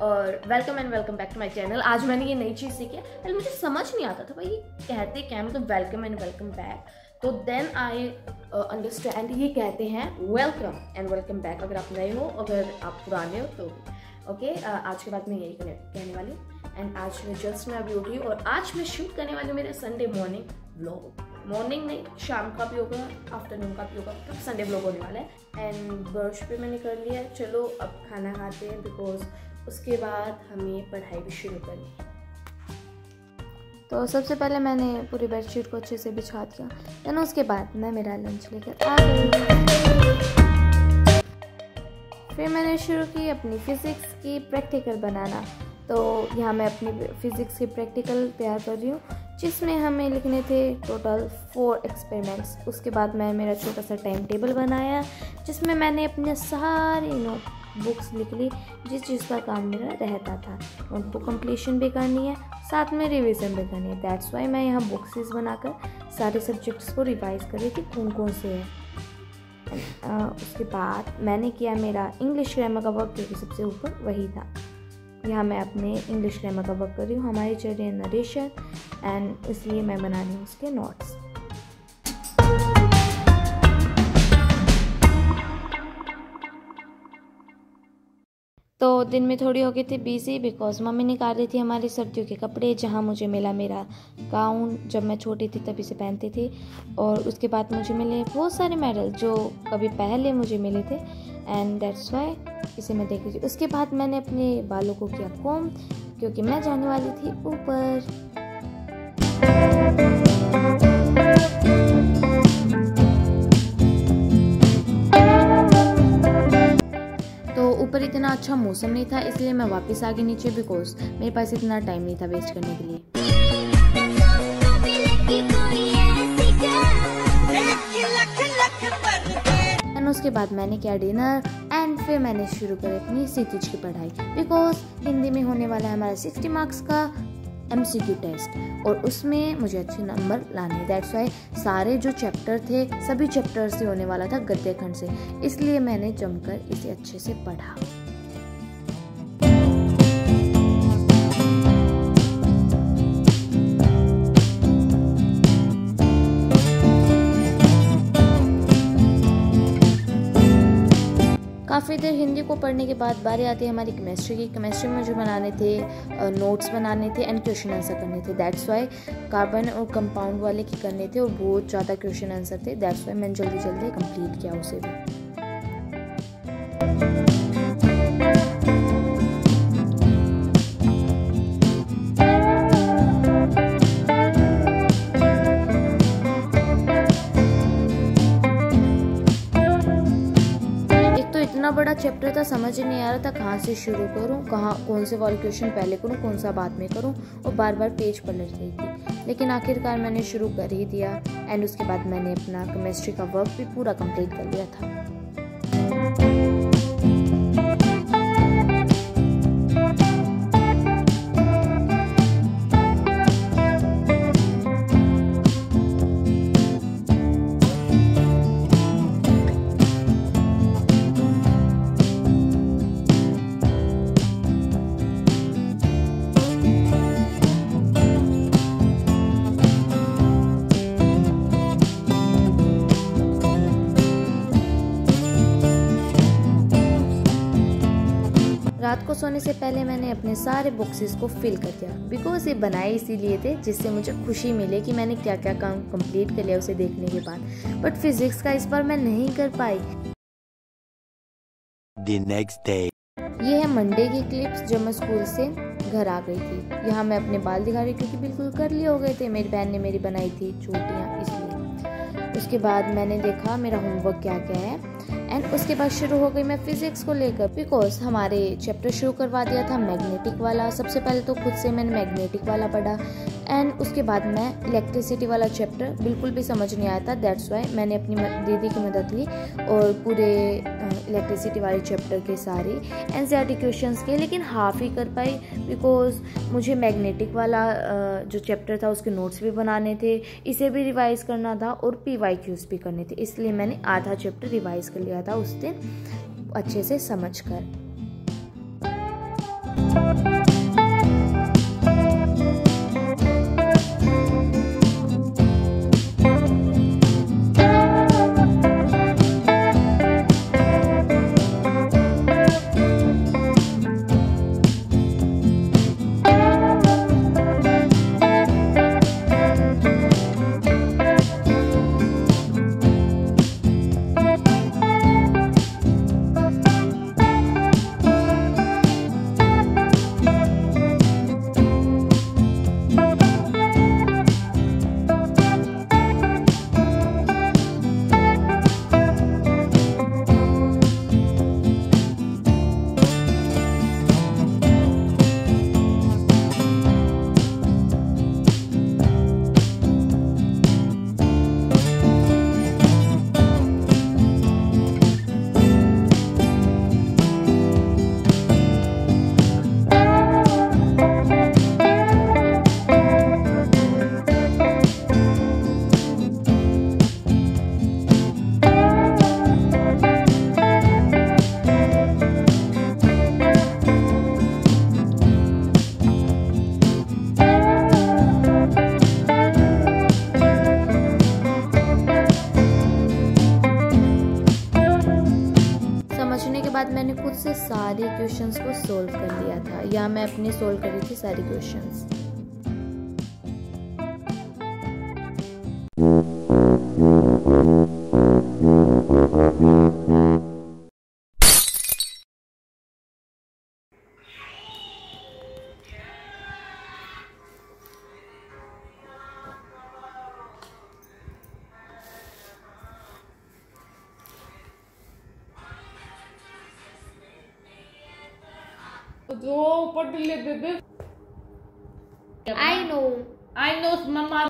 और welcome and welcome back to my channel. आज मैंने ये नई चीज़ सीखी है, पहले मुझे समझ नहीं आता था भाई ये कहते क्या, मतलब वेलकम एंड वेलकम बैक। तो देन आई अंडरस्टैंड ये कहते हैं वेलकम एंड वेलकम बैक, अगर आप नए हो, अगर आप पुराने हो तो ओके। आज के बाद मैं यही कहने वाली हूँ। एंड आज मैं अभी उठी और आज मैं शूट करने वाली हूँ मेरा संडे मॉर्निंग व्लॉग। मॉर्निंग नहीं, शाम का भी होगा, आफ्टरनून का भी होगा, मतलब संडे व्लॉग होने वाला है। एंड ब्रश भी मैंने कर लिया है। चलो अब खाना खाते हैं, बिकॉज उसके बाद हमें पढ़ाई भी शुरू करनी है। तो सबसे पहले मैंने पूरी बेडशीट को अच्छे से बिछा दिया, देन उसके बाद मैं मेरा लंच लेकर आ गई। फिर मैंने शुरू की अपनी फ़िज़िक्स की प्रैक्टिकल बनाना। तो यहाँ मैं अपनी फ़िज़िक्स की प्रैक्टिकल तैयार कर रही हूँ, जिसमें हमें लिखने थे टोटल 4 एक्सपेरिमेंट्स। उसके बाद मैं मेरा छोटा सा टाइम टेबल बनाया, जिसमें मैंने अपने सारी बुक्स लिख ली, जिस चीज़ का काम मेरा रहता था। नोटबुक कंप्लीशन भी करनी है, साथ में रिवीजन भी करनी है। दैट्स वाई मैं यहाँ बुक्सेस बनाकर सारे सब्जेक्ट्स को रिवाइज कर रही थी कौन कौन से हैं। उसके बाद मैंने किया मेरा इंग्लिश ग्रामर का वर्क, क्योंकि सबसे ऊपर वही था। यहाँ मैं अपने इंग्लिश ग्रामर का वर्क कर रही हूँ। हमारी चल रही है नरेशन, एंड इसलिए मैं बना रही हूँ उसके नोट्स। तो दिन में थोड़ी हो गई थी बिजी, बिकॉज मम्मी निकाल रही थी हमारे सर्दियों के कपड़े, जहाँ मुझे मिला मेरा गाउन, जब मैं छोटी थी तभी से पहनती थी। और उसके बाद मुझे मिले बहुत सारे मेडल जो कभी पहले मुझे मिले थे, एंड दैट्स वाई इसे मैं देख रही थी। उसके बाद मैंने अपने बालों को किया कॉम, क्योंकि मैं जाने वाली थी ऊपर। ऊपर इतना अच्छा मौसम नहीं था, इसलिए मैं वापस आ गई नीचे, बिकॉज मेरे पास इतना टाइम नहीं था वेस्ट करने के लिए। एंड उसके बाद मैंने किया डिनर, एंड फिर मैंने शुरू करी अपनी सीतीज की पढ़ाई, बिकॉज हिंदी में होने वाला है हमारा 60 मार्क्स का MCQ टेस्ट, और उसमें मुझे अच्छे नंबर लाने। दैट्स वाई सारे जो चैप्टर थे सभी चैप्टर से होने वाला था गद्य खंड से, इसलिए मैंने जमकर इसे अच्छे से पढ़ा। काफ़ी देर हिंदी को पढ़ने के बाद बारी आती है हमारी केमिस्ट्री की। केमिस्ट्री में मुझे बनाने थे नोट्स बनाने थे एंड क्वेश्चन आंसर करने थे। दैट्स वाई कार्बन और कंपाउंड वाले के करने थे, और बहुत ज़्यादा क्वेश्चन आंसर थे। दैट्स वाई मैंने जल्दी जल्दी कंप्लीट किया उसे भी। इतना बड़ा चैप्टर था, समझ ही नहीं आ रहा था कहाँ से शुरू करूँ, कौन से वाले क्वेश्चन पहले करूँ, कौन सा बाद में करूँ, और बार बार पेज पलट रही थी। लेकिन आखिरकार मैंने शुरू कर ही दिया, एंड उसके बाद मैंने अपना केमिस्ट्री का वर्क भी पूरा कंप्लीट कर लिया था। रात को सोने से पहले मैंने अपने सारे बॉक्सेस को फिल कर दिया, बिकॉज ये बनाए इसीलिए थे जिससे मुझे खुशी मिले कि मैंने क्या क्या काम कंप्लीट कर लिया उसे देखने के बाद। बट फिजिक्स का इस बार मैं नहीं कर पाई। The next day. ये है मंडे की क्लिप्स जब मैं स्कूल से घर आ गई थी। यहाँ मैं अपने बाल दिखा रही, क्योंकि बिल्कुल कर्ली हो गए थे। मेरी बहन ने मेरी बनाई थी चोटियाँ, इसलिए। उसके बाद मैंने देखा मेरा होमवर्क क्या क्या है, एंड उसके बाद शुरू हो गई मैं फिजिक्स को लेकर, बिकॉज हमारे चैप्टर शुरू करवा दिया था मैग्नेटिक वाला। सबसे पहले तो खुद से मैंने मैग्नेटिक वाला पढ़ा, एंड उसके बाद मैं इलेक्ट्रिसिटी वाला चैप्टर बिल्कुल भी समझ नहीं आया था। दैट्स वाई मैंने अपनी दीदी की मदद ली और पूरे इलेक्ट्रिसिटी वाले चैप्टर के सारे NCERT क्वेश्चंस के, लेकिन हाफ ही कर पाई, बिकॉज मुझे मैग्नेटिक वाला जो चैप्टर था उसके नोट्स भी बनाने थे, इसे भी रिवाइज़ करना था, और PYQs भी करने थे। इसलिए मैंने आधा चैप्टर रिवाइज़ कर लिया था उस दिन अच्छे से समझ कर। बाद मैंने खुद से सारे क्वेश्चंस को सोल्व कर लिया था, या मैं अपने सोल्व कर रही थी सारे क्वेश्चंस। तो ऊपर ले बेबे। I know. I know, mamma.